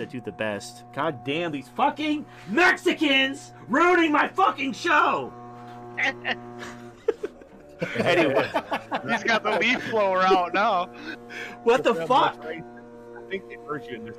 I do the best. God damn these fucking Mexicans ruining my fucking show! Anyway. He's got the leaf blower out now. What the fuck? I think they heard you in this.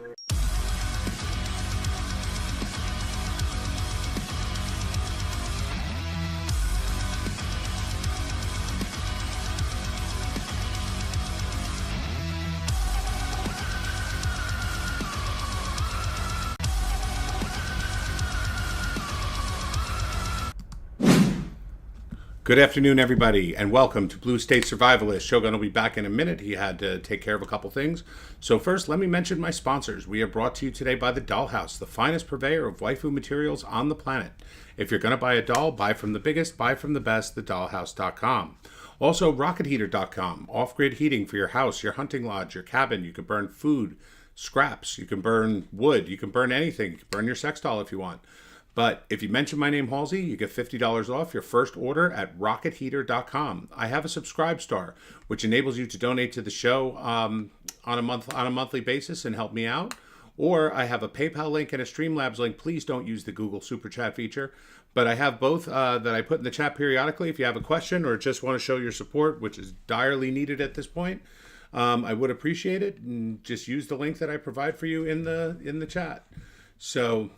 Good afternoon, everybody, and welcome to Blue State Survivalist. Shogun will be back in a minute. He had to take care of a couple things. So first, let me mention my sponsors. We are brought to you today by the Dollhouse, the finest purveyor of waifu materials on the planet. If you're going to buy a doll, buy from the biggest, buy from the best, thedollhouse.com. Also, rocketheater.com, off-grid heating for your house, your hunting lodge, your cabin. You can burn food, scraps, you can burn wood, you can burn anything. You can burn your sex doll if you want. But if you mention my name, Halsey, you get $50 off your first order at rocketheater.com. I have a Subscribe Star, which enables you to donate to the show on a monthly basis and help me out. Or I have a PayPal link and a Streamlabs link. Please don't use the Google Super Chat feature. But I have both that I put in the chat periodically. If you have a question or just want to show your support, which is direly needed at this point, I would appreciate it. And just use the link that I provide for you in the chat. So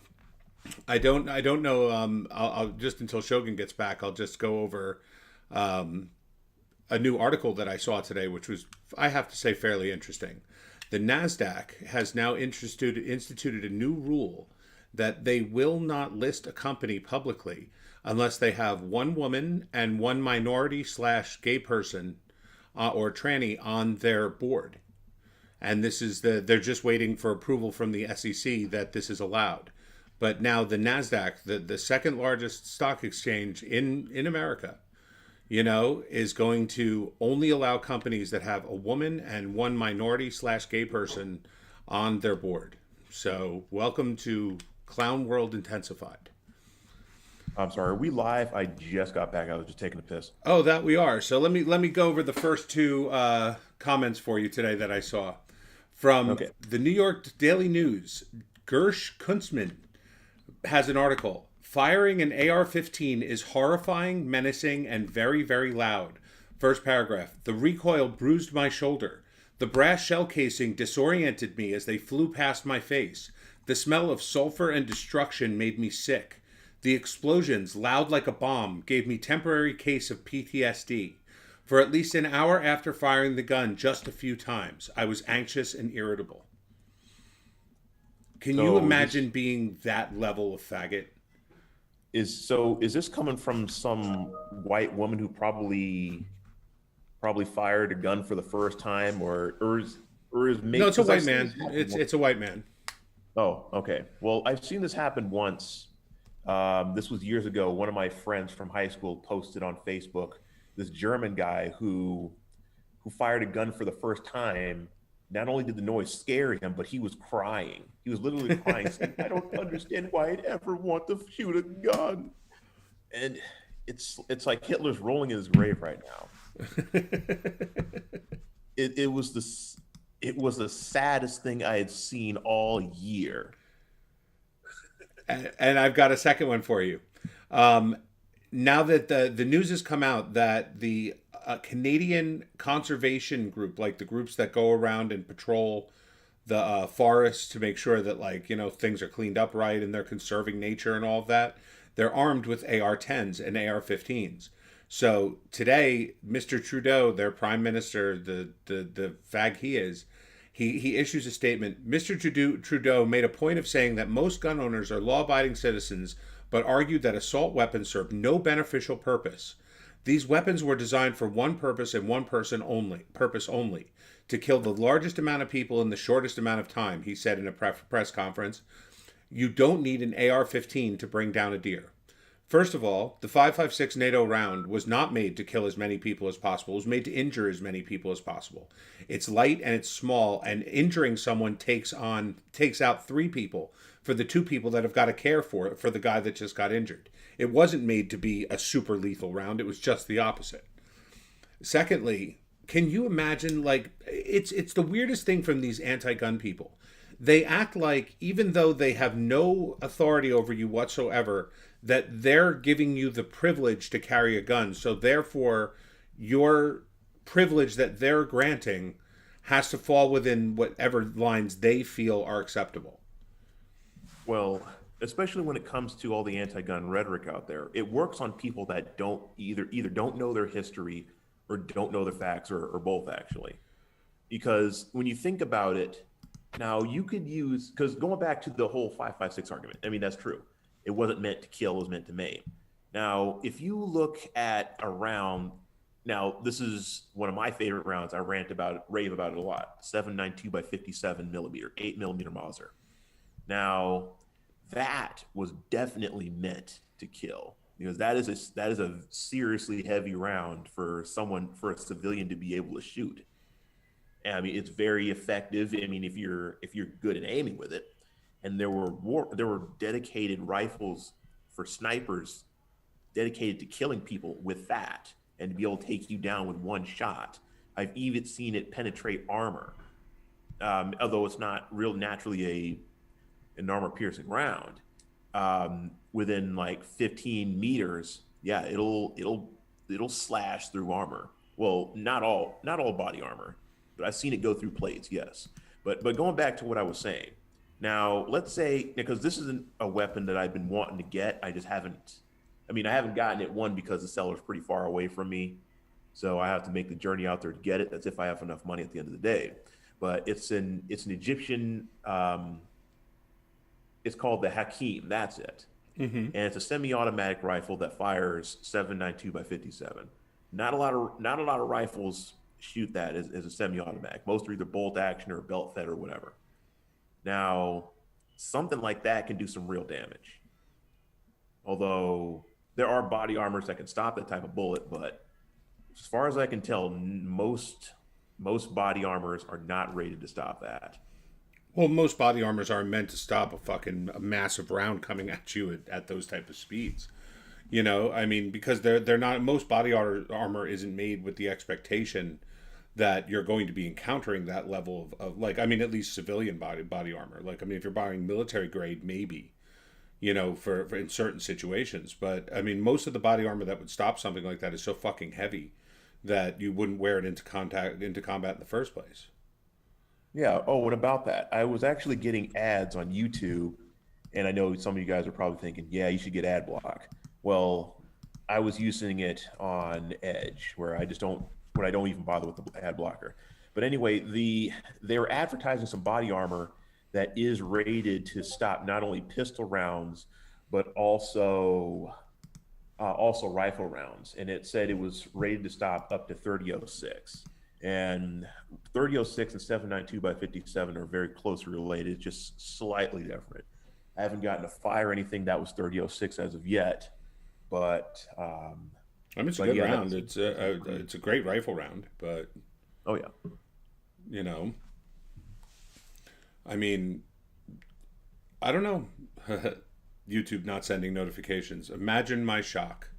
I don't know. I'll just until Shogun gets back, I'll just go over a new article that I saw today, which was, I have to say, fairly interesting. The NASDAQ has now instituted a new rule that they will not list a company publicly unless they have one woman and one minority/gay person or tranny on their board. And this is they're just waiting for approval from the SEC that this is allowed. But now the NASDAQ, the second largest stock exchange in America, is going to only allow companies that have a woman and one minority/gay person on their board. So welcome to Clown World Intensified. I'm sorry, are we live? I just got back. I was just taking a piss. Oh, that we are. So let me go over the first two comments for you today that I saw. From the New York Daily News, Gersh Kuntzman has an article. Firing an AR-15 is horrifying, menacing, and very, very loud. First paragraph. The recoil bruised my shoulder. The brass shell casing disoriented me as they flew past my face. The smell of sulfur and destruction made me sick. The explosions, loud like a bomb, gave me temporary case of PTSD. For at least an hour after firing the gun just a few times, I was anxious and irritable. Can you imagine being that level of faggot? Is this coming from some white woman who probably fired a gun for the first time, or is maybe? No, it's a white man. It's a white man. Oh, okay. Well, I've seen this happen once. This was years ago. One of my friends from high school posted on Facebook this German guy who fired a gun for the first time. Not only did the noise scare him, but he was crying. He was literally crying, saying, I don't understand why I'd ever want to shoot a gun. And it's like Hitler's rolling in his grave right now. It was the saddest thing I had seen all year. And I've got a second one for you. Now that the news has come out that the Canadian conservation group, like the groups that go around and patrol the forests to make sure that things are cleaned up right and they're conserving nature and all of that, they're armed with AR-10s and AR-15s. So today, Mr. Trudeau, their prime minister, the fag he is, he issues a statement. Mr. Trudeau made a point of saying that most gun owners are law-abiding citizens, but argued that assault weapons serve no beneficial purpose. These weapons were designed for one purpose and one purpose only, to kill the largest amount of people in the shortest amount of time, he said in a press conference. You don't need an AR-15 to bring down a deer. First of all, the 5.56 NATO round was not made to kill as many people as possible. It was made to injure as many people as possible. It's light and it's small, and injuring someone takes out 3 people for the 2 people that have got to care for the guy that just got injured. It wasn't made to be a super lethal round. It was just the opposite. Secondly, can you imagine, it's the weirdest thing from these anti-gun people. they act like, even though they have no authority over you whatsoever, that they're giving you the privilege to carry a gun. So therefore, your privilege that they're granting has to fall within whatever lines they feel are acceptable. Well, especially when it comes to all the anti-gun rhetoric out there, it works on people that don't either don't know their history or don't know their facts, or both, actually. Because when you think about it, now you could use, because going back to the whole 5.56 argument, I mean, that's true. It wasn't meant to kill, it was meant to maim. Now, if you look at a round, now this is one of my favorite rounds. I rave about it a lot. 7.92 by 57 millimeter, 8 millimeter Mauser. Now, that was definitely meant to kill, because that is a seriously heavy round for a civilian to be able to shoot. And I mean, it's very effective. I mean, if you're good at aiming with it, and there were dedicated rifles for snipers dedicated to killing people with that, and to be able to take you down with one shot. I've even seen it penetrate armor, although it's not real naturally an armor-piercing round. Within like 15 meters, yeah, it'll slash through armor. Well, not all body armor, but I've seen it go through plates, yes. But going back to what I was saying, now let's say, because this isn't a weapon that I've been wanting to get, I haven't gotten it, one, because the seller's pretty far away from me, so I have to make the journey out there to get it. That's if I have enough money at the end of the day. But it's an Egyptian. It's called the Hakim. That's it. Mm-hmm. And it's a semi-automatic rifle that fires 7.92 by 57. Not a lot of rifles shoot that as a semi-automatic. Most are either bolt action or belt fed or whatever. Now, something like that can do some real damage. Although there are body armors that can stop that type of bullet, but as far as I can tell, most body armors are not rated to stop that. Well, most body armors are meant to stop a massive round coming at you at those type of speeds. You know, I mean, because they're not, most body armor isn't made with the expectation that you're going to be encountering that level of like, I mean, at least civilian body armor. Like, I mean, if you're buying military grade, maybe, you know, for in certain situations. But I mean, most of the body armor that would stop something like that is so fucking heavy that you wouldn't wear it into combat in the first place. Yeah. Oh, and about that, I was actually getting ads on YouTube, and I know some of you guys are probably thinking, yeah, you should get ad block. Well, I was using it on Edge, where I don't even bother with the ad blocker. But anyway, they were advertising some body armor that is rated to stop not only pistol rounds, but also rifle rounds. And it said it was rated to stop up to 30.06. And 30.06 and 7.92 by 57 are very closely related, just slightly different. I haven't gotten to fire anything that was 30.06 as of yet, but I mean, it's a good round. It's a great rifle round, but oh yeah, you know, I mean, I don't know. YouTube not sending notifications. Imagine my shock.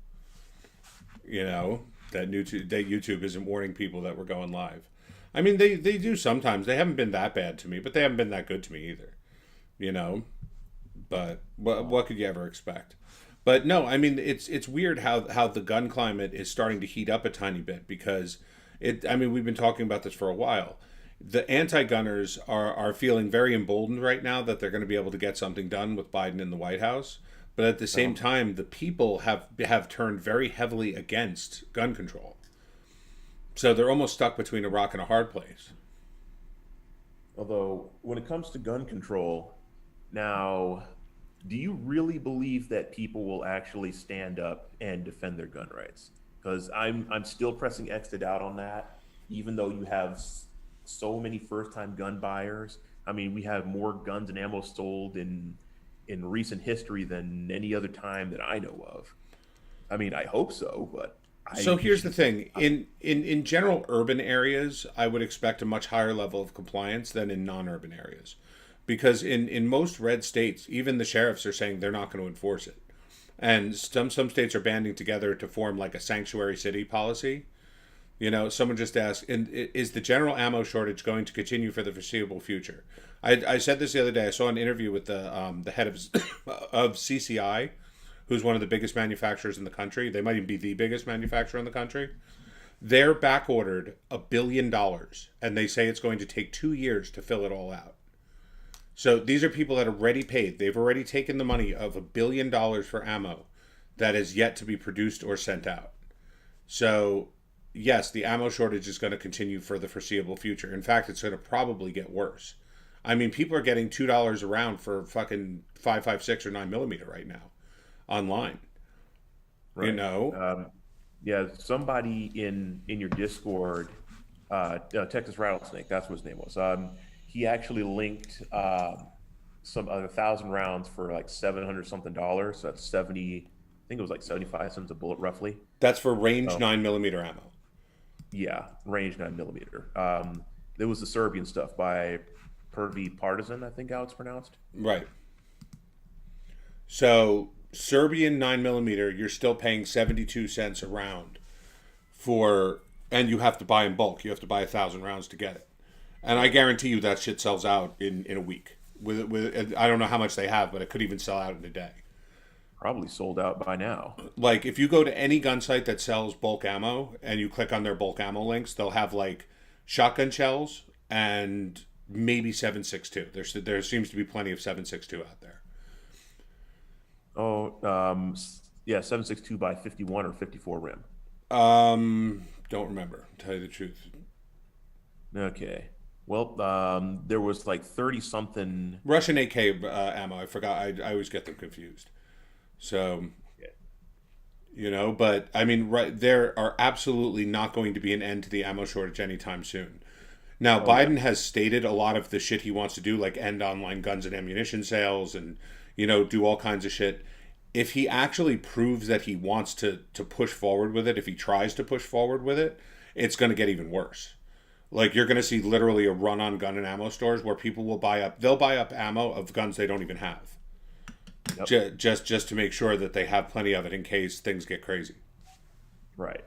You know, that YouTube isn't warning people that we're going live. I mean, they do sometimes. They haven't been that bad to me, but they haven't been that good to me either. You know, but what could you ever expect? But no, I mean, it's weird how the gun climate is starting to heat up a tiny bit, because I mean, we've been talking about this for a while. The anti-gunners are feeling very emboldened right now that they're going to be able to get something done with Biden in the White House. But at the same time, the people have turned very heavily against gun control. So they're almost stuck between a rock and a hard place. Although, when it comes to gun control, now, do you really believe that people will actually stand up and defend their gun rights? Because I'm still pressing X to doubt on that, even though you have so many first-time gun buyers. I mean, we have more guns and ammo sold in recent history than any other time that I know of. I mean, I hope so, but so here's the thing. In general urban areas, I would expect a much higher level of compliance than in non-urban areas. Because in most red states, even the sheriffs are saying they're not going to enforce it. And some states are banding together to form like a sanctuary city policy You know, someone just asked, is the general ammo shortage going to continue for the foreseeable future? I said this the other day. I saw an interview with the head of CCI, who's one of the biggest manufacturers in the country. They might even be the biggest manufacturer in the country. They're back ordered $1 billion, and they say it's going to take 2 years to fill it all out. So these are people that are already paid. They've already taken the money of $1 billion for ammo that is yet to be produced or sent out. So yes, the ammo shortage is going to continue for the foreseeable future. In fact, it's going to probably get worse. I mean, people are getting $2 a round for fucking 5.56 or 9mm right now online. Right. You know? Yeah, somebody in your Discord, Texas Rattlesnake, that's what his name was. He actually linked some 1,000 rounds for like $700 something. So that's 70. I think it was like 75 cents a bullet, roughly. That's for range 9mm ammo. Yeah, range 9mm. There was the Serbian stuff by Pervi Partisan, I think how it's pronounced. Right. So Serbian 9mm, you're still paying 72 cents a round for, and you have to buy in bulk. You have to buy 1,000 rounds to get it. And I guarantee you that shit sells out in a week. With I don't know how much they have, but it could even sell out in a day. Probably sold out by now. Like, if you go to any gun site that sells bulk ammo and you click on their bulk ammo links, they'll have like shotgun shells and maybe 7.62. There seems to be plenty of 7.62 out there. Oh, yeah, 7.62 by 51 or 54 rim. Don't remember, to tell you the truth. Okay. Well, there was like 30 something Russian AK ammo. I forgot. I always get them confused. So, you know, but I mean, right, there are absolutely not going to be an end to the ammo shortage anytime soon. Now, Biden has stated a lot of the shit he wants to do, like end online guns and ammunition sales and, you know, do all kinds of shit. If he actually proves that he wants to push forward with it, if he tries to push forward with it, it's going to get even worse. Like, you're going to see literally a run on gun and ammo stores where people will they'll buy up ammo of guns they don't even have. Yep. Just to make sure that they have plenty of it in case things get crazy. Right.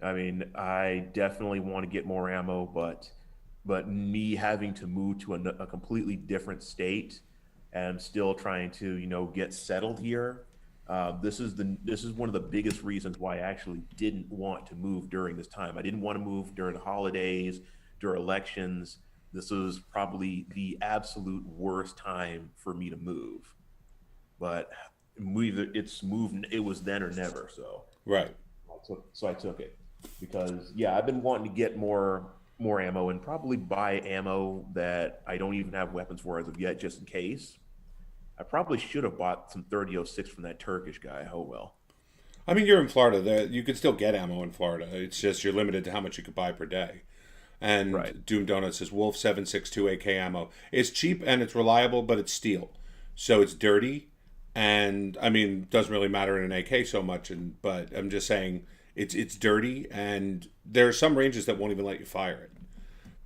I mean, I definitely want to get more ammo, but me having to move to a completely different state and still trying to, you know, get settled here. This is one of the biggest reasons why I actually didn't want to move during this time. I didn't want to move during the holidays, during elections. This was probably the absolute worst time for me to move. But it was then or never. So right. I took it because I've been wanting to get more ammo and probably buy ammo that I don't even have weapons for as of yet, just in case. I probably should have bought some 30-06 from that Turkish guy. Oh well. I mean, you're in Florida. You could still get ammo in Florida. It's just you're limited to how much you could buy per day. And right. Doom Donut says Wolf 7.62 AK ammo. It's cheap and it's reliable, but it's steel, so it's dirty. And I mean, doesn't really matter in an AK so much. But I'm just saying it's dirty, and there are some ranges that won't even let you fire it.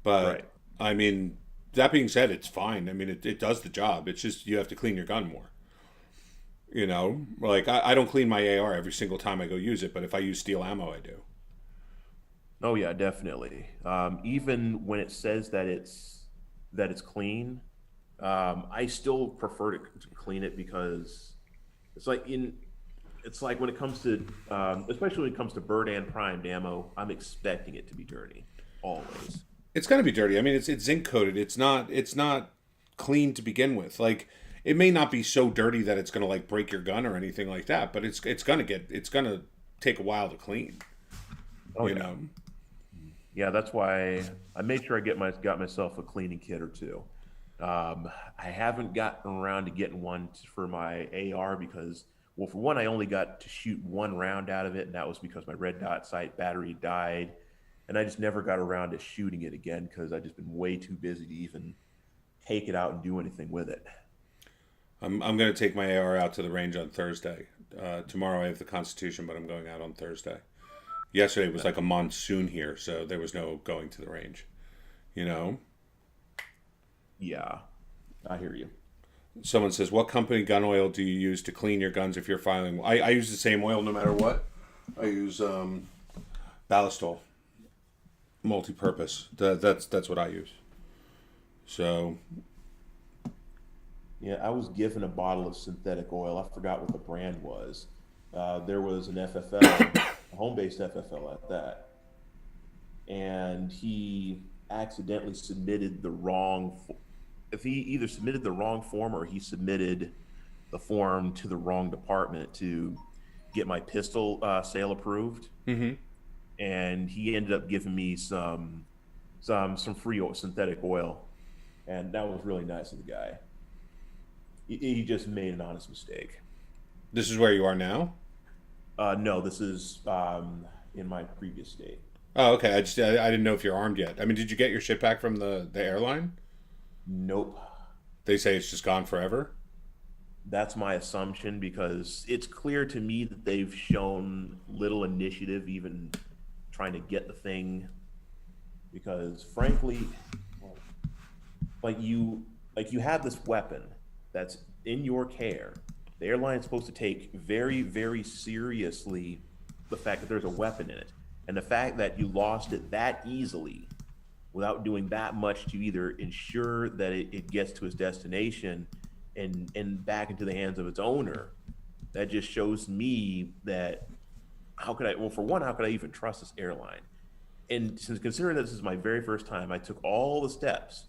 But right. I mean, that being said, it's fine. I mean, it does the job. It's just you have to clean your gun more. You know, like I don't clean my AR every single time I go use it, but if I use steel ammo, I do. Oh yeah, definitely. Even when it says that it's clean, I still prefer to clean it because it's like when it comes to, especially when it comes to bird and primed ammo, I'm expecting it to be dirty always. It's gonna be dirty. I mean, it's zinc coated. It's not clean to begin with. Like, it may not be so dirty that it's gonna like break your gun or anything like that, but it's gonna take a while to clean. Oh, you know. Yeah, that's why I made sure I got myself a cleaning kit or two. I haven't gotten around to getting one for my AR because, well, for one, I only got to shoot one round out of it, and that was because my red dot sight battery died. And I just never got around to shooting it again because I've just been way too busy to even take it out and do anything with it. I'm going to take my AR out to the range on Thursday. Tomorrow I have the Constitution, but I'm going out on Thursday. Yesterday was like a monsoon here, so there was no going to the range. You know? Yeah, I hear you. Someone says, what company gun oil do you use to clean your guns if you're firing? I use the same oil no matter what. I use Ballistol. Multi-purpose. That's what I use. So. Yeah, I was given a bottle of synthetic oil. I forgot what the brand was. There was an FFL, a home-based FFL at that, and he accidentally submitted the wrong. If he either submitted the wrong form or he submitted the form to the wrong department to get my pistol sale approved, and he ended up giving me some free synthetic oil, and that was really nice of the guy. He just made an honest mistake. This is where you are now? No, this is in my previous state. Oh, okay. I didn't know if you're armed yet. I mean, did you get your shit back from the airline? Nope. They say it's just gone forever? That's my assumption, because it's clear to me that they've shown little initiative even trying to get the thing, because frankly, like you have this weapon that's in your care. The airline's supposed to take very, very seriously the fact that there's a weapon in it. And the fact that you lost it that easily without doing that much to either ensure that it gets to its destination and back into the hands of its owner, that just shows me that how could I even trust this airline? And since considering that this is my very first time, I took all the steps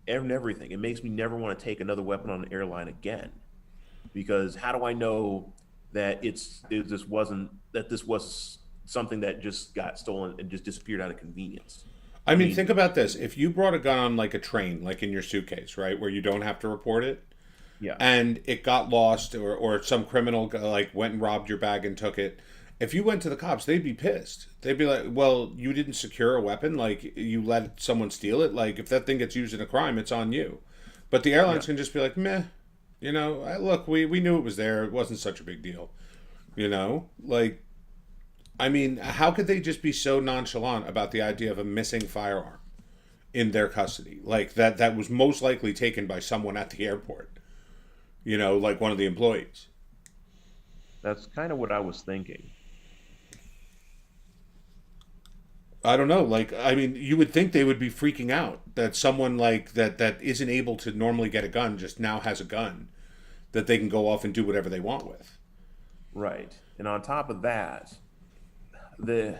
and everything. It makes me never want to take another weapon on an airline again, because how do I know that this was something that just got stolen and just disappeared out of convenience? I mean, think about this. If you brought a gun on like a train, like in your suitcase, right, where you don't have to report it, yeah, and it got lost, or some criminal like went and robbed your bag and took it, if you went to the cops, they'd be pissed. They'd be like, well, you didn't secure a weapon. Like, you let someone steal it. Like, if that thing gets used in a crime, it's on you. But the airlines can just be like, meh. You know, look, we knew it was there. It wasn't such a big deal. You know? Like, I mean, how could they just be so nonchalant about the idea of a missing firearm in their custody? Like, that was most likely taken by someone at the airport. You know, like one of the employees. That's kind of what I was thinking. I don't know. Like, I mean, you would think they would be freaking out that someone like that isn't able to normally get a gun just now has a gun that they can go off and do whatever they want with. Right. And on top of that, the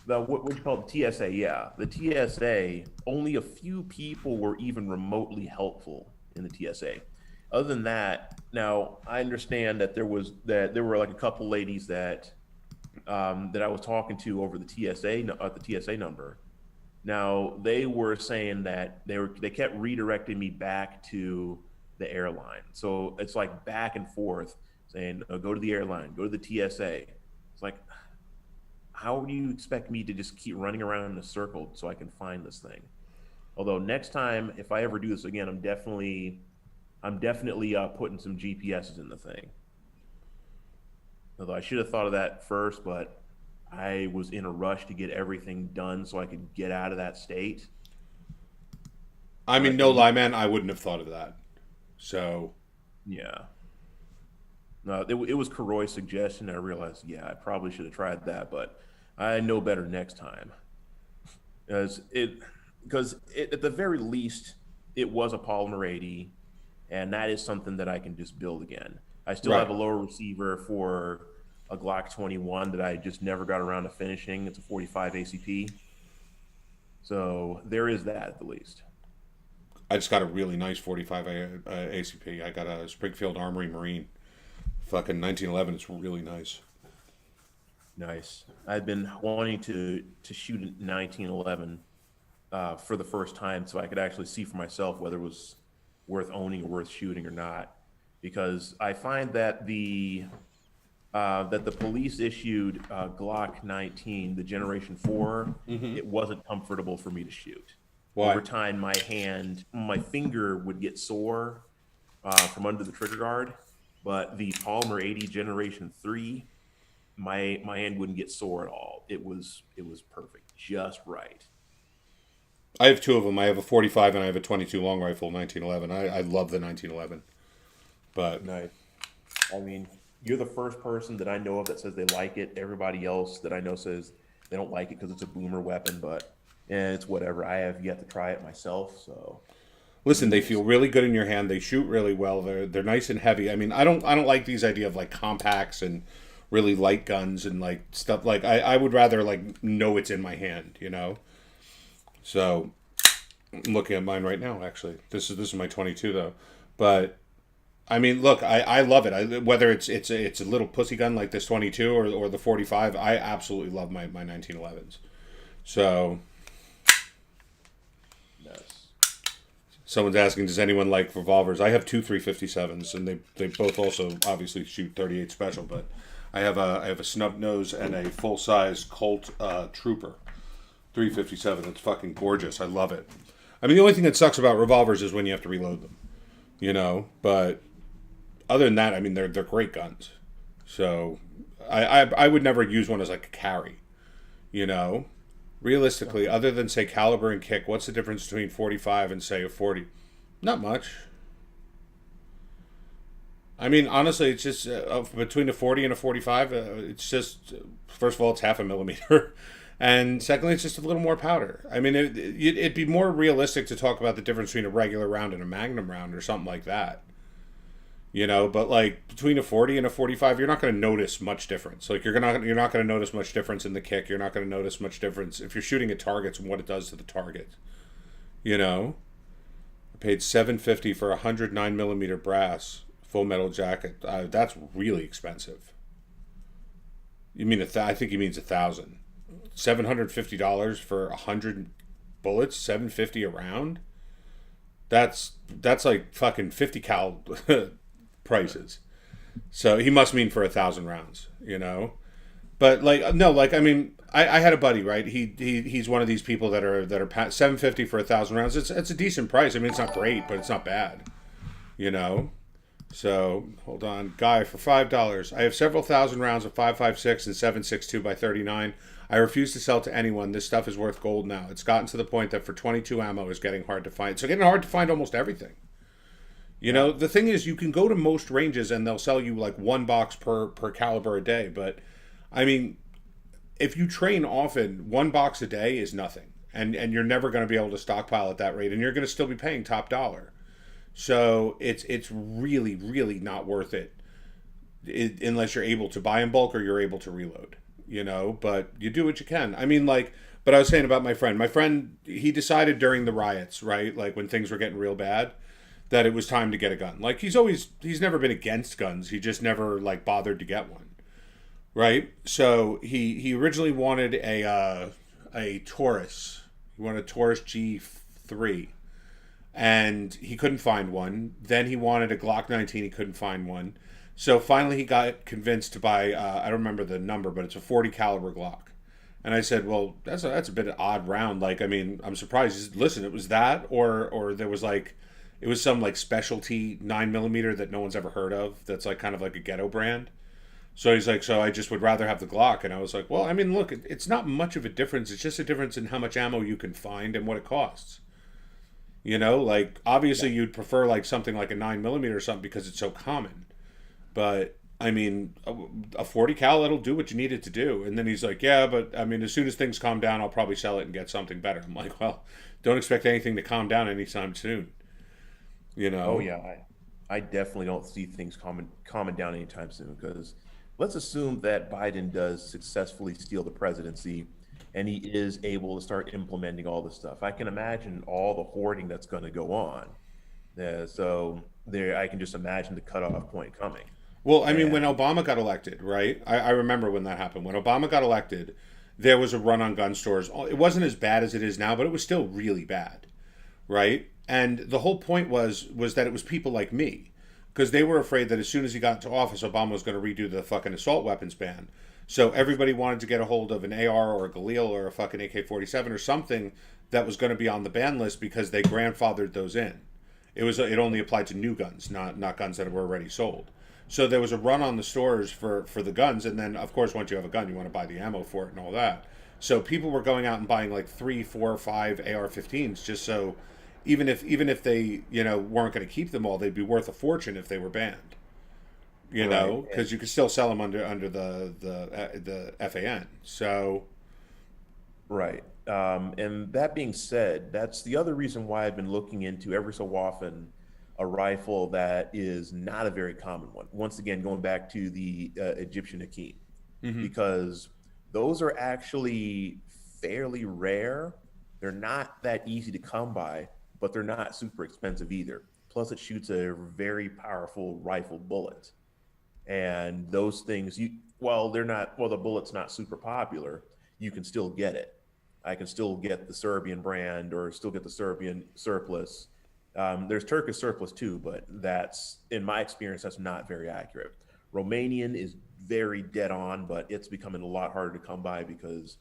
what you call the TSA, yeah. The TSA, only a few people were even remotely helpful in the TSA. Other than that, now I understand that there were like a couple ladies that I was talking to over the TSA at the TSA number. Now they were saying that they kept redirecting me back to the airline. So it's like back and forth saying, go to the airline, go to the TSA. It's like, how do you expect me to just keep running around in a circle so I can find this thing? Although next time, if I ever do this again, I'm definitely putting some GPSs in the thing. Although I should have thought of that first, but I was in a rush to get everything done so I could get out of that state. I mean, no lie, man, I wouldn't have thought of that. So, yeah. No, it was Karoy's suggestion. I realized, yeah, I probably should have tried that, but I know better next time. Because at the very least, it was a Parler 80, and that is something that I can just build again. I still have a lower receiver for a Glock 21 that I just never got around to finishing. It's a 45 ACP. So there is that at the least. I just got a really nice 45 ACP. I got a Springfield Armory Marine. Fucking 1911. It's really nice. Nice. I've been wanting to shoot a 1911 for the first time so I could actually see for myself whether it was worth owning or worth shooting or not. Because I find that the police issued Glock 19, the Generation 4, it wasn't comfortable for me to shoot. Why? Over time, my finger would get sore from under the trigger guard, but the Parler 80 Generation 3, my hand wouldn't get sore at all. It was perfect, just right. I have two of them. I have a 45 and I have a 22 long rifle 1911. I love the 1911. But nice. I mean, you're the first person that I know of that says they like it. Everybody else that I know says They don't like it because it's a boomer weapon, but it's whatever. I have yet to try it myself, so. Listen, they feel really good in your hand. They shoot really well. They're nice and heavy. I mean, I don't like these idea of like compacts and really light guns and like stuff. Like I would rather like know it's in my hand, you know. So I'm looking at mine right now. Actually, this is my 22 though, but I mean, look, I love it. Whether it's a little pussy gun like this 22 or the 45, I absolutely love my 1911s. So. Someone's asking, does anyone like revolvers? I have two 357s, and they both also obviously shoot 38 special. But I have a snub nose and a full size Colt Trooper 357. It's fucking gorgeous. I love it. I mean, the only thing that sucks about revolvers is when you have to reload them, you know. But other than that, I mean, they're great guns. So I would never use one as like a carry, you know. Realistically, other than, say, caliber and kick, what's the difference between 45 and, say, a 40? Not much. I mean, honestly, it's just between a 40 and a 45, it's just, first of all, it's half a millimeter. And secondly, it's just a little more powder. I mean, it'd be more realistic to talk about the difference between a regular round and a magnum round or something like that. You know, but like between a 40 and a 45, you're not going to notice much difference. Like you're not going to notice much difference in the kick. You're not going to notice much difference if you're shooting at targets and what it does to the target. You know, I paid $750 for a 109 millimeter brass full metal jacket. That's really expensive. You mean I think he means 1,000. $750 for 100 bullets. $750 a round. That's like fucking 50 cal. Prices. So he must mean for 1,000 rounds, you know. But like no, like I mean, I had a buddy, right? He's one of these people that are $750 for 1,000 rounds. It's a decent price. I mean, it's not great, but it's not bad, you know. So hold on, guy, for $5. I have several thousand rounds of 5.56 and 7.62 by 39. I refuse to sell to anyone. This stuff is worth gold now. It's gotten to the point that for 22 ammo is getting hard to find. So getting hard to find almost everything. You know, the thing is, you can go to most ranges and they'll sell you like one box per caliber a day. But, I mean, if you train often, one box a day is nothing. And you're never going to be able to stockpile at that rate. And you're going to still be paying top dollar. So it's really, really not worth it unless you're able to buy in bulk or you're able to reload. You know, but you do what you can. I mean, like, but I was saying about my friend. My friend, he decided during the riots, right? Like when things were getting real bad, that it was time to get a gun. Like he's never been against guns. He just never like bothered to get one. Right? So he originally wanted a Taurus. He wanted a Taurus G3. And he couldn't find one. Then he wanted a Glock 19. He couldn't find one. So finally he got convinced to buy, I don't remember the number, but it's a 40 caliber Glock. And I said, well, that's a bit of odd round. Like, I mean, I'm surprised. He said, listen, it was that or there was like, it was some like specialty 9mm that no one's ever heard of. That's like kind of like a ghetto brand. So he's like, so I just would rather have the Glock. And I was like, well, I mean, look, it's not much of a difference. It's just a difference in how much ammo you can find and what it costs. You know, like obviously you'd prefer like something like a 9mm or something because it's so common. But I mean, a 40 cal, it'll do what you need it to do. And then he's like, yeah, but I mean, as soon as things calm down, I'll probably sell it and get something better. I'm like, well, don't expect anything to calm down anytime soon. You know? Oh yeah, I definitely don't see things calming down anytime soon, because let's assume that Biden does successfully steal the presidency and he is able to start implementing all this stuff. I can imagine all the hoarding that's going to go on. So there, I can just imagine the cutoff point coming. Well, I mean, when Obama got elected, right? I remember when that happened. When Obama got elected, there was a run on gun stores. It wasn't as bad as it is now, but it was still really bad, right? And the whole point was that it was people like me, because they were afraid that as soon as he got into office, Obama was going to redo the fucking assault weapons ban. So everybody wanted to get a hold of an AR or a Galil or a fucking AK-47 or something that was going to be on the ban list because they grandfathered those in. It only applied to new guns, not guns that were already sold. So there was a run on the stores for the guns, and then of course once you have a gun, you want to buy the ammo for it and all that. So people were going out and buying like 3, 4, 5 AR-15s just so even if they weren't going to keep them all, they'd be worth a fortune if they were banned. You know, because you could still sell them under the FAN. So Right. And that being said, that's the other reason why I've been looking into every so often a rifle that is not a very common one. Once again, going back to the Egyptian Hakim, Hmm. because those are actually fairly rare. They're not that easy to come by, but they're not super expensive either. Plus, it shoots a very powerful rifle bullet. And those things, they're not, the bullet's not super popular, you can still get it. I can still get the Serbian brand or still get the Serbian surplus. There's Turkish surplus too, but that's, in my experience, that's not very accurate. Romanian is very dead on, but it's becoming a lot harder to come by because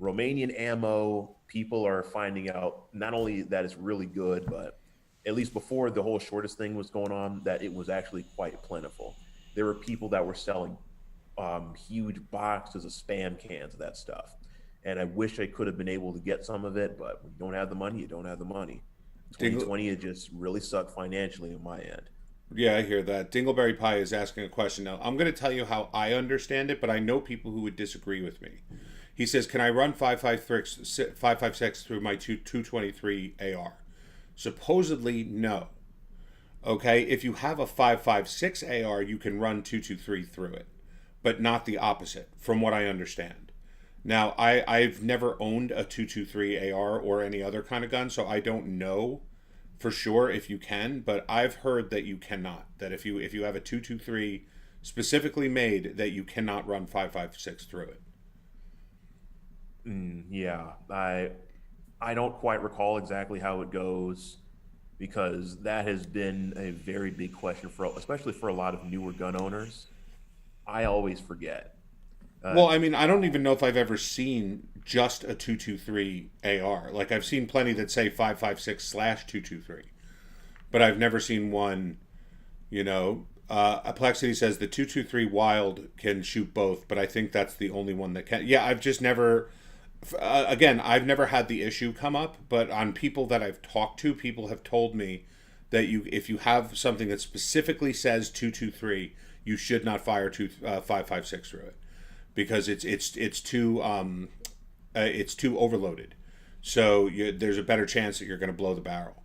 Romanian ammo, people are finding out not only that it's really good, but at least before the whole shortest thing was going on, that it was actually quite plentiful. There were people that were selling huge boxes of spam cans of that stuff. And I wish I could have been able to get some of it, but when you don't have the money, you don't have the money. Dingle, 2020, it just really sucked financially on my end. yeah, I hear that. Dingleberry Pie is asking a question now. I'm going to tell you how I understand it, but I know people who would disagree with me. He says, "Can I run 556 through my 223 AR?" Supposedly, no. Okay, if you have a 556 AR, you can run 223 through it, but not the opposite, from what I understand. Now, I've never owned a 223 AR or any other kind of gun, so I don't know for sure if you can, but I've heard that you cannot. That if you have a 223 specifically made, that you cannot run 556 through it. Yeah, I don't quite recall exactly how it goes because that has been a very big question for, especially for a lot of newer gun owners. I always forget. Uh, Well, I mean, I don't even know if I've ever seen just a 223 AR. Like I've seen plenty that say 556 slash 223, but I've never seen one. Aplexity says the 223 Wild can shoot both, but I think that's the only one that can. Yeah, I've just never. Again, I've never had the issue come up, but on people that I've talked to, people have told me that if you have something that specifically says 223, you should not fire 556 through it because it's too overloaded. So there's a better chance that you're going to blow the barrel.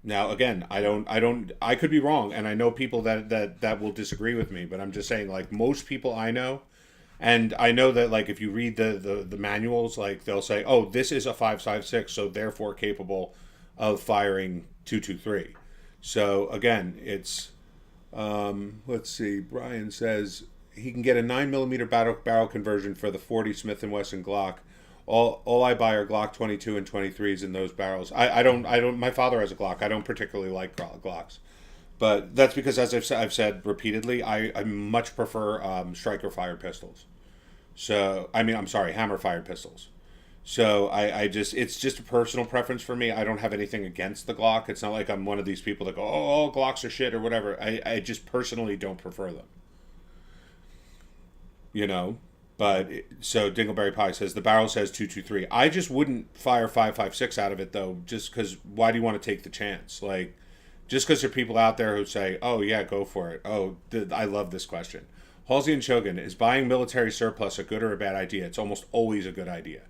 Now, again, I could be wrong, and I know people that will disagree with me, but I'm just saying, like, most people I know, and I know that, like, if you read the manuals, like, they'll say, oh, this is a 556, so therefore capable of firing 223. So, again, it's, let's see, Brian says he can get a 9 millimeter barrel conversion for the 40 Smith & Wesson Glock. All I buy are Glock 22 and 23s in those barrels. I don't. My father has a Glock. I don't particularly like Glocks, but that's because, as I've said repeatedly, I much prefer striker fired pistols. So I mean, I'm sorry, hammer fired pistols. So I just, it's just a personal preference for me. I don't have anything against the Glock. It's not like I'm one of these people that go, oh, all Glocks are shit or whatever. I just personally don't prefer them. You know. But so Dingleberry Pie says the barrel says 223. I just wouldn't fire 556 out of it though, just because why do you want to take the chance? Like, just because there are people out there who say, "Oh yeah, go for it." I love this question. Halsey and Shogun, is buying military surplus a good or a bad idea? It's almost always a good idea.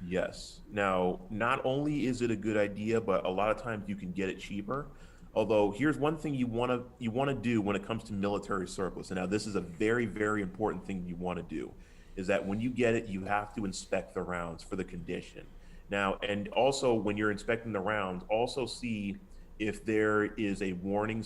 Yes. Now, not only is it a good idea, but a lot of times you can get it cheaper. Although here's one thing you want to do when it comes to military surplus. And now this is a very, very important thing you want to do, is that when you get it, you have to inspect the rounds for the condition. Now, and also when you're inspecting the rounds, also see if there is a warning,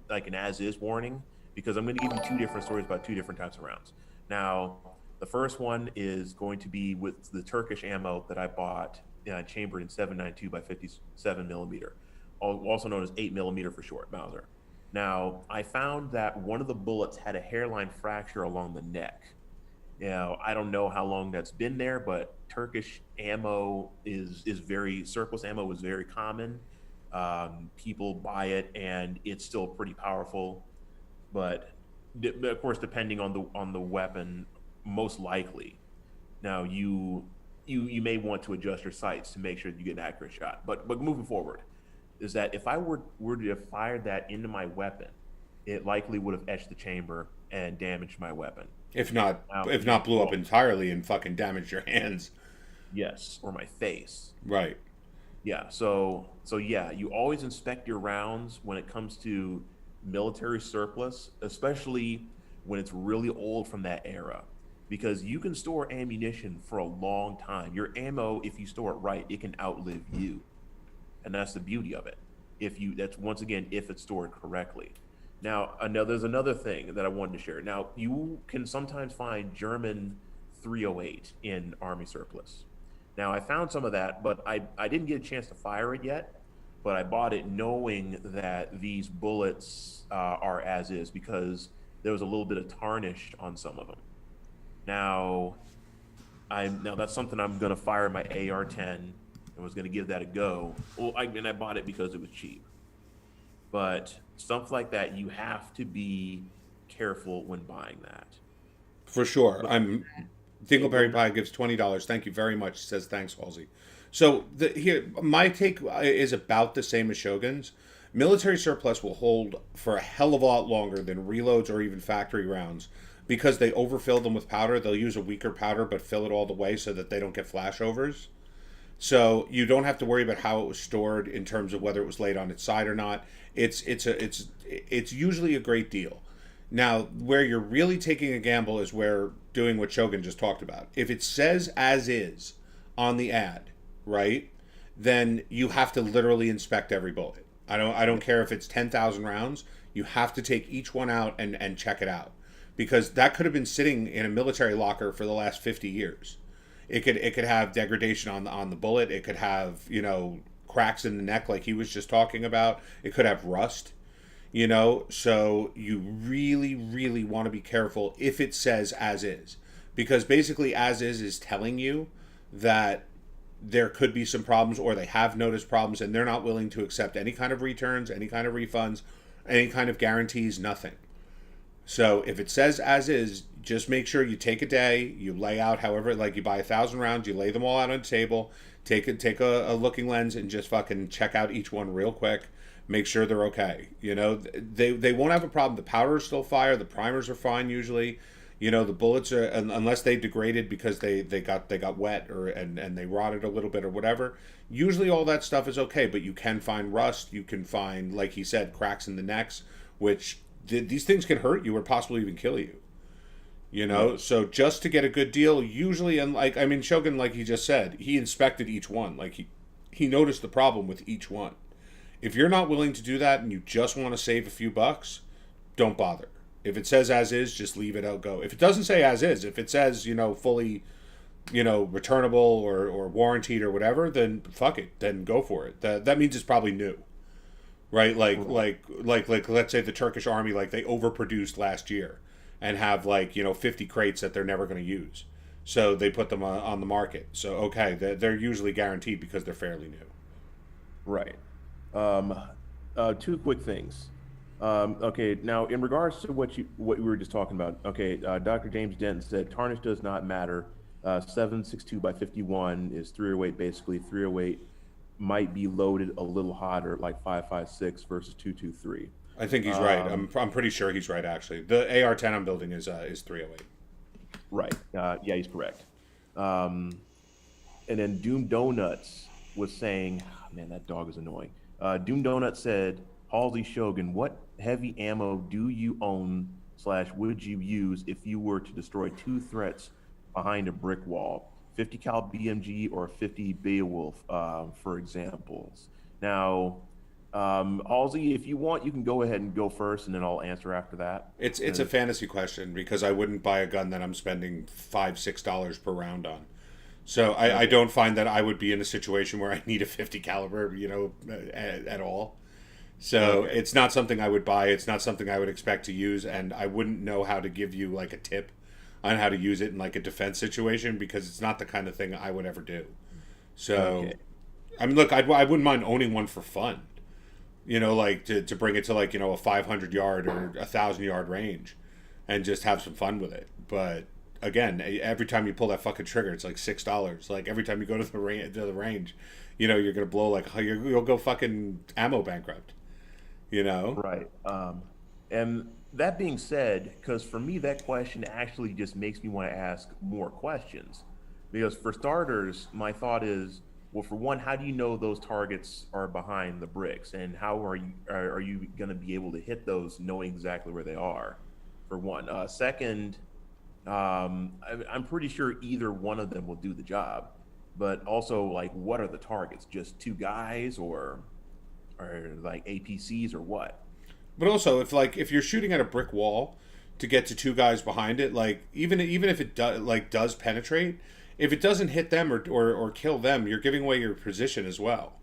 like an as-is warning, because I'm going to give you two different stories about two different types of rounds. Now, the first one is going to be with the Turkish ammo that I bought, chambered in 7.92 by 57 millimeter, also known as 8 millimeter for short, Mauser. Now, I found that one of the bullets had a hairline fracture along the neck. I don't know how long that's been there, but Turkish ammo is very, surplus ammo is very common. People buy it, and it's still pretty powerful. But of course, depending on the weapon, most likely. Now you may want to adjust your sights to make sure you get an accurate shot. But moving forward, is that if I were to have fired that into my weapon, it likely would have etched the chamber, and damaged my weapon. If not blew up entirely and fucking damaged your hands. Yes, or my face. Right. Yeah, so yeah, you always inspect your rounds when it comes to military surplus, especially when it's really old from that era, because you can store ammunition for a long time. Your ammo, if you store it right, it can outlive you, and that's the beauty of it. That's once again if it's stored correctly. Now, there's another thing that I wanted to share. Now, you can sometimes find German 308 in Army surplus. Now, I found some of that, but I didn't get a chance to fire it yet. But I bought it knowing that these bullets are as is, because there was a little bit of tarnish on some of them. Now that's something I'm going to fire my AR-10 and was going to give that a go. Well, I bought it because it was cheap. But stuff like that, you have to be careful when buying that. For sure. Dingleberry Pie gives $20. Thank you very much. Says thanks, Halsey. So here, my take is about the same as Shogun's. Military surplus will hold for a hell of a lot longer than reloads or even factory rounds, because they overfill them with powder. They'll use a weaker powder but fill it all the way so that they don't get flashovers. So you don't have to worry about how it was stored in terms of whether it was laid on its side or not. It's usually a great deal. Now, where you're really taking a gamble is where doing what Shogun just talked about. If it says as is on the ad, right, then you have to literally inspect every bullet. I don't care if it's 10,000 rounds. You have to take each one out and check it out, because that could have been sitting in a military locker for the last 50 years. It could have degradation on the bullet. It could have, cracks in the neck like he was just talking about. It could have rust, so you really, really want to be careful if it says as is, because basically as is telling you that there could be some problems, or they have noticed problems, and they're not willing to accept any kind of returns, any kind of refunds, any kind of guarantees, nothing. So if it says as is, just make sure you take a day, you lay out however, like you buy 1,000 rounds, you lay them all out on the table, take a looking lens and just fucking check out each one real quick. Make sure they're okay. They won't have a problem. The powder is still fire. The primers are fine usually. The bullets are, unless they degraded because they got wet and they rotted a little bit or whatever. Usually all that stuff is okay, but you can find rust. You can find, like he said, cracks in the necks, which these things can hurt you or possibly even kill you. So just to get a good deal, usually, and Shogun, like he just said, he inspected each one. Like he noticed the problem with each one. If you're not willing to do that and you just want to save a few bucks, don't bother. If it says as is, just leave it out, go. If it doesn't say as is, if it says, fully, returnable or warranted or whatever, then fuck it, then go for it. That means it's probably new. Right? Like let's say the Turkish army, like they overproduced last year and have 50 crates that they're never going to use. So they put them on the market. So, okay, they're usually guaranteed because they're fairly new. Right. Two quick things. Okay, now in regards to what we were just talking about, okay, Dr. James Denton said tarnish does not matter. 7.62 by 51 is 308 basically. 308 might be loaded a little hotter, like 5.56 versus 2.23. I think he's right. I'm pretty sure he's right actually. The AR-10 I'm building is 308. Right. Yeah, he's correct. And then Doom Donuts was saying, oh, man, that dog is annoying. Doom Donut said, Halsey Shogun, what heavy ammo do you own / would you use if you were to destroy 2 threats behind a brick wall? 50 cal BMG or 50 Beowulf, for examples. Now, Halsey, if you want, you can go ahead and go first, and then I'll answer after that. It's a fantasy question because I wouldn't buy a gun that I'm spending $5-6 per round on. So I don't find that I would be in a situation where I need a 50 caliber, at all. So It's not something I would buy. It's not something I would expect to use, and I wouldn't know how to give you like a tip on how to use it in like a defense situation because it's not the kind of thing I would ever do. So, I mean, look, I wouldn't mind owning one for fun, like to bring it to like, a 500 yard or 1,000 yard range and just have some fun with it. But again, every time you pull that fucking trigger, it's like $6. Like every time you go to the range, you're going to blow you'll go fucking ammo bankrupt, Right. And that being said, because for me, that question actually just makes me want to ask more questions. Because for starters, my thought is, well, for one, how do you know those targets are behind the bricks, and how are you going to be able to hit those, knowing exactly where they are? For one, second, I'm pretty sure either one of them will do the job. But also, like, what are the targets? Just two guys, or like APCs, or what? But also, if you're shooting at a brick wall to get to two guys behind it, like even if it does penetrate, if it doesn't hit them or kill them, you're giving away your position as well.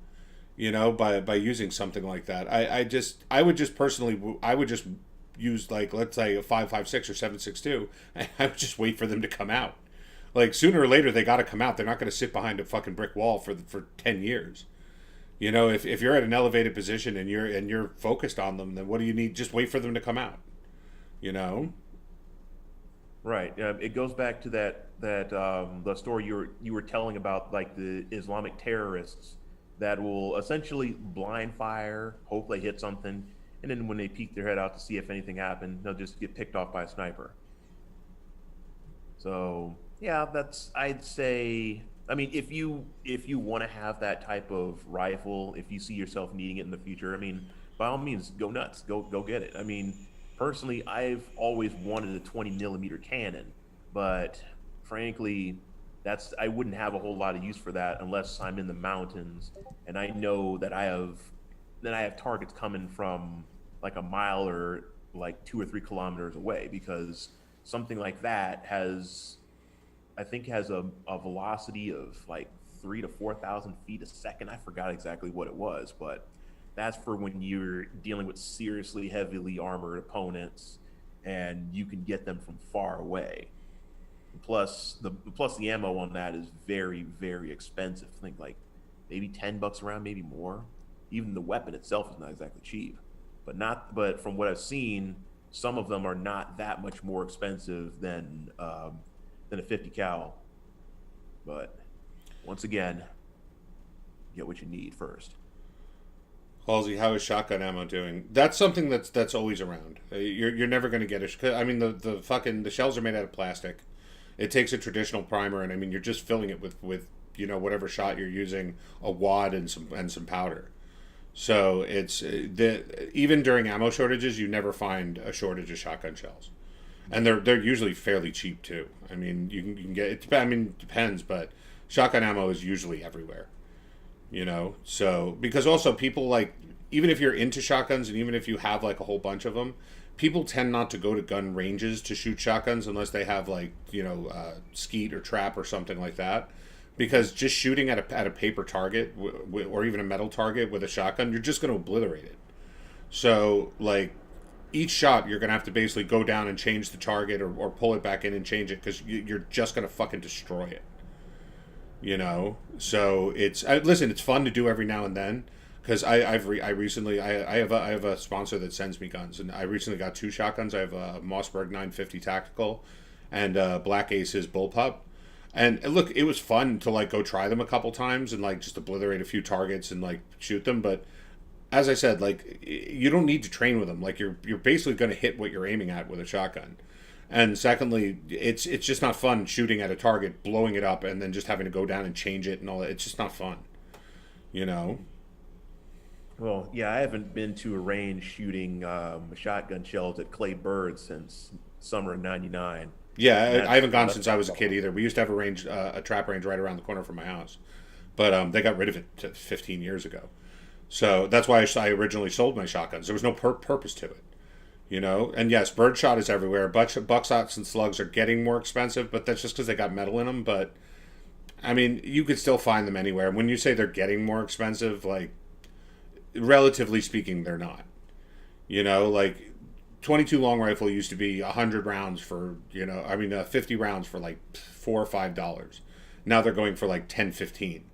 You know, by using something like that. I would just personally use, like, let's say a 5.56 or 7.62, and I would just wait for them to come out. Like, sooner or later they got to come out. They're not going to sit behind a fucking brick wall for 10 years. You know, if you're at an elevated position and you're focused on them, then what do you need? Just wait for them to come out. You know. Right. It goes back to that the story you were telling about, like, the Islamic terrorists that will essentially blind fire, hope they hit something, and then when they peek their head out to see if anything happened, they'll just get picked off by a sniper. So yeah, I'd say. I mean, if you want to have that type of rifle, if you see yourself needing it in the future, I mean, by all means, go nuts, go get it. I mean, personally, I've always wanted a 20 millimeter cannon, but frankly, I wouldn't have a whole lot of use for that unless I'm in the mountains and I know that I have targets coming from like a mile or like 2 or 3 kilometers away, because something like that I think has a velocity of like 3,000 to 4,000 feet a second. I forgot exactly what it was, but that's for when you're dealing with seriously heavily armored opponents and you can get them from far away. Plus the ammo on that is very, very expensive. I think like maybe $10 around, maybe more. Even the weapon itself is not exactly cheap. But from what I've seen, some of them are not that much more expensive than a 50 cal. But once again, get what you need first. Halsey, how is shotgun ammo doing? That's something that's always around. You're never going to get it. I mean, the shells are made out of plastic. It takes a traditional primer, and I mean, you're just filling it with you know, whatever shot you're using, a wad and some powder. So it's even during ammo shortages, you never find a shortage of shotgun shells, and they're usually fairly cheap too. I mean, you can get it. I mean, it depends, but shotgun ammo is usually everywhere. You know, so because also people, like, even if you're into shotguns and even if you have like a whole bunch of them, people tend not to go to gun ranges to shoot shotguns unless they have, like, you know, skeet or trap or something like that. Because just shooting at a paper target or even a metal target with a shotgun, you're just going to obliterate it. So, like, each shot you're going to have to basically go down and change the target or pull it back in and change it, because you're just going to fucking destroy it. You know? So listen, it's fun to do every now and then, because I have a sponsor that sends me guns, and I recently got 2 shotguns. I have a Mossberg 950 tactical and Black Ace's bullpup. And look, it was fun to, like, go try them a couple times and, like, just obliterate a few targets and, like, shoot them. But as I said, like, you don't need to train with them. Like, you're basically going to hit what you're aiming at with a shotgun. And secondly, it's just not fun shooting at a target, blowing it up, and then just having to go down and change it and all that. It's just not fun, you know? Well, yeah, I haven't been to a range shooting shotgun shells at Clay Bird since summer of '99. Yeah, I haven't gone since I was a kid either. We used to have a range, a trap range right around the corner from my house, but they got rid of it 15 years ago. So that's why I originally sold my shotguns. There was no purpose to it, you know. And yes, birdshot is everywhere. Buckshots and slugs are getting more expensive, but that's just because they got metal in them. But I mean, you could still find them anywhere. When you say they're getting more expensive, like, relatively speaking, they're not. You know, like, 22 long rifle used to be 100 rounds for, 50 rounds for like $4 or $5. Now they're going for like 10, 15,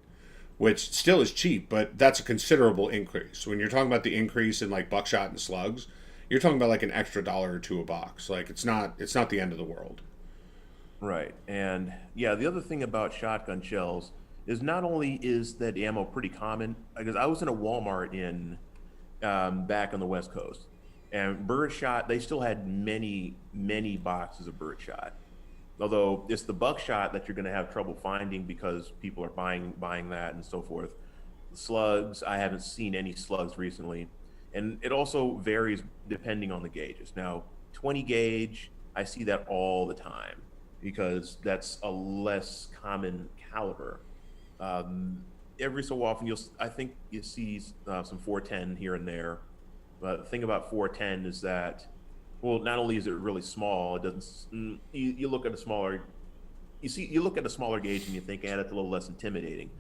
which still is cheap, but that's a considerable increase. When you're talking about the increase in, like, buckshot and slugs, you're talking about like an extra $1 or $2 a box. Like, it's not the end of the world. Right. And yeah, the other thing about shotgun shells is not only is that ammo pretty common, because I was in a Walmart in back on the West Coast. And birdshot, they still had many, many boxes of birdshot. Although it's the buckshot that you're going to have trouble finding because people are buying that and so forth. The slugs, I haven't seen any slugs recently, and it also varies depending on the gauges. Now, 20 gauge, I see that all the time because that's a less common caliber. Every so often, I think you see some 410 here and there. But the thing about 410 is that, well, not only is it really small, it doesn't. You look at a smaller, you look at a smaller gauge and you think, that's a little less intimidating.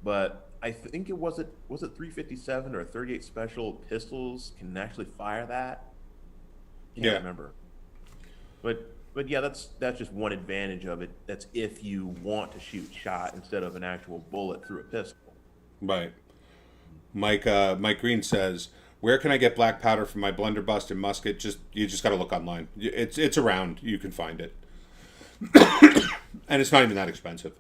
But I think was it 357 or 38 special pistols can actually fire that? I can't remember. But yeah, that's just one advantage of it. That's if you want to shoot shot instead of an actual bullet through a pistol. Right. Mike Green says, where can I get black powder for my blunderbuss and musket? You just got to look online. It's around. You can find it. And it's not even that expensive.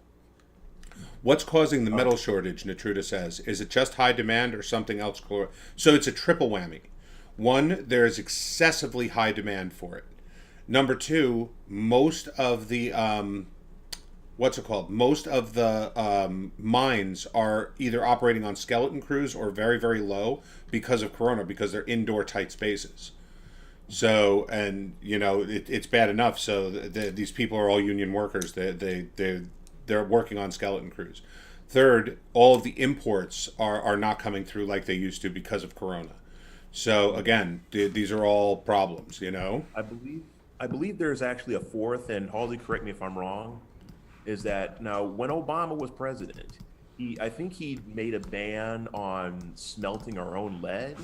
What's causing the metal shortage, Natruda says? Is it just high demand or something else? So it's a triple whammy. One, there is excessively high demand for it. Number two, most of the most of the mines are either operating on skeleton crews or very, very low because of Corona, because they're indoor tight spaces. So, and it's bad enough. So these people are all union workers. They're working on skeleton crews. Third, all of the imports are not coming through like they used to because of Corona. So again, these are all problems. I believe there's actually a fourth, and Halsey, correct me if I'm wrong, is that now when Obama was president, I think he made a ban on smelting our own lead,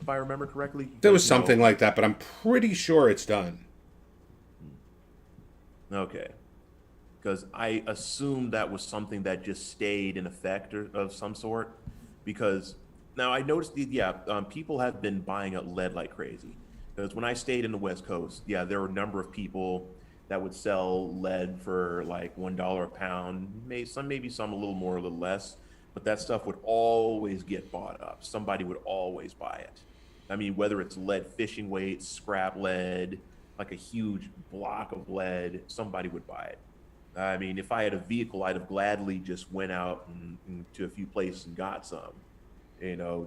if I remember correctly. There was something like that, but I'm pretty sure it's done. Okay. Because I assumed that was something that just stayed in effect of some sort. Because now I noticed, people have been buying up lead like crazy. Because when I stayed in the West Coast, there were a number of people that would sell lead for like $1 a pound, maybe some a little more, a little less, but that stuff would always get bought up. Somebody would always buy it. I mean, whether it's lead fishing weights, scrap lead, like a huge block of lead, somebody would buy it. I mean, if I had a vehicle, I'd have gladly just went out and to a few places and got some,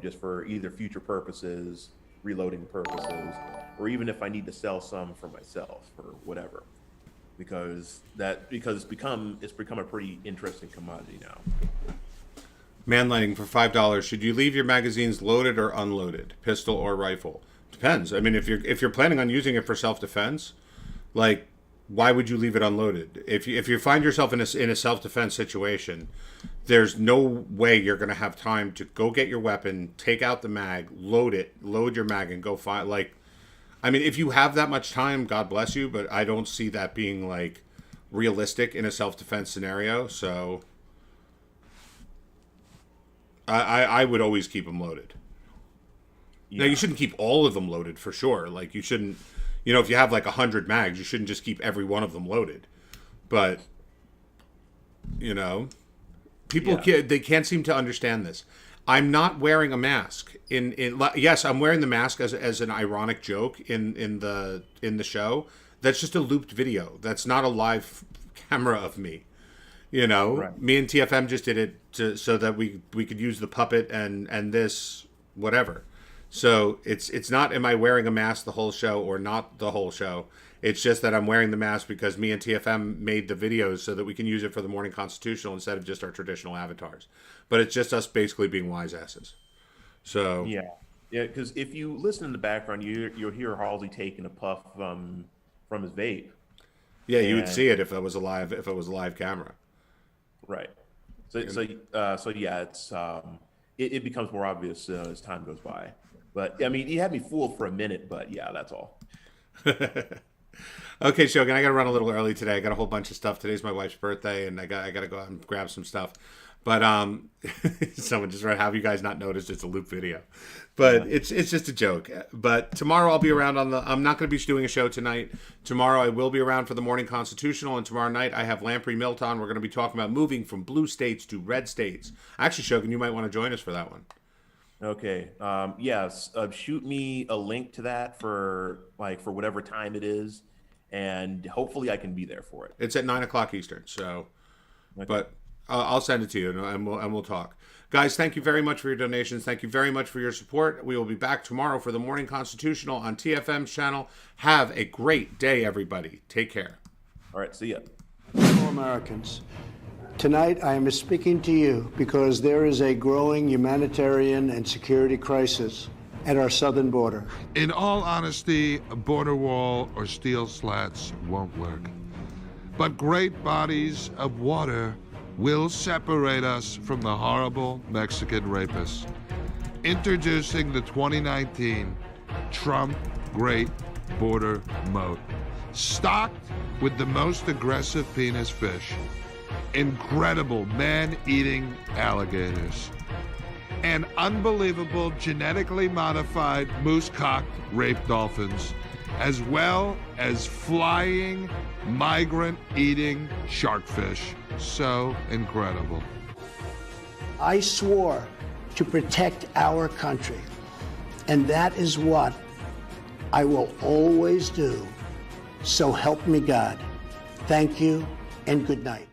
just for either future purposes, reloading purposes, or even if I need to sell some for myself or whatever. Because it's become a pretty interesting commodity now. Manlighting for $5. Should you leave your magazines loaded or unloaded, pistol or rifle? Depends. I mean, if you're planning on using it for self-defense, like, why would you leave it unloaded? If you find yourself in a self-defense situation, there's no way you're going to have time to go get your weapon, take out the mag, load your mag, and go find, like, I mean, if you have that much time, God bless you, but I don't see that being, like, realistic in a self-defense scenario, so I would always keep them loaded. Yeah. Now, you shouldn't keep all of them loaded, for sure. Like, you shouldn't, if you have, like, 100 mags, you shouldn't just keep every one of them loaded. But, people they can't seem to understand this. I'm not wearing a mask. Yes, I'm wearing the mask as an ironic joke in the show. That's just a looped video. That's not a live camera of me. Right. Me and TFM just did it so that we could use the puppet and this whatever. So it's not am I wearing a mask the whole show or not the whole show. It's just that I'm wearing the mask because me and TFM made the videos so that we can use it for the Morning Constitutional instead of just our traditional avatars. But it's just us basically being wise asses. So yeah, because if you listen in the background, you'll hear Halsey taking a puff from his vape. Yeah, you would see it if it was a live camera. Right. So yeah, it's it becomes more obvious as time goes by. But I mean, he had me fooled for a minute, but yeah, that's all. Okay, Shogun, I got to run a little early today. I got a whole bunch of stuff. Today's my wife's birthday, and I got to go out and grab some stuff. But someone just read, have you guys not noticed it's a loop video? But yeah. It's just a joke. But tomorrow I'll be around I'm not going to be doing a show tonight. Tomorrow I will be around for the Morning Constitutional, and tomorrow night I have Lamprey Milt on. We're going to be talking about moving from blue states to red states. Actually, Shogun, you might want to join us for that one. Okay. Yes. Shoot me a link to that for whatever time it is, and hopefully I can be there for it. It's at 9:00 Eastern. So, Okay. but I'll send it to you, and we'll talk. Guys, thank you very much for your donations. Thank you very much for your support. We will be back tomorrow for the Morning Constitutional on TFM's channel. Have a great day, everybody. Take care. All right. See ya. Fellow Americans, tonight I am speaking to you because there is a growing humanitarian and security crisis at our southern border. In all honesty, a border wall or steel slats won't work. But great bodies of water will separate us from the horrible Mexican rapists. Introducing the 2019 Trump Great Border Moat. Stocked with the most aggressive penis fish, incredible man-eating alligators, and unbelievable genetically modified moose-cocked rape dolphins, as well as flying, migrant-eating sharkfish. So incredible. I swore to protect our country, and that is what I will always do. So help me God. Thank you and good night.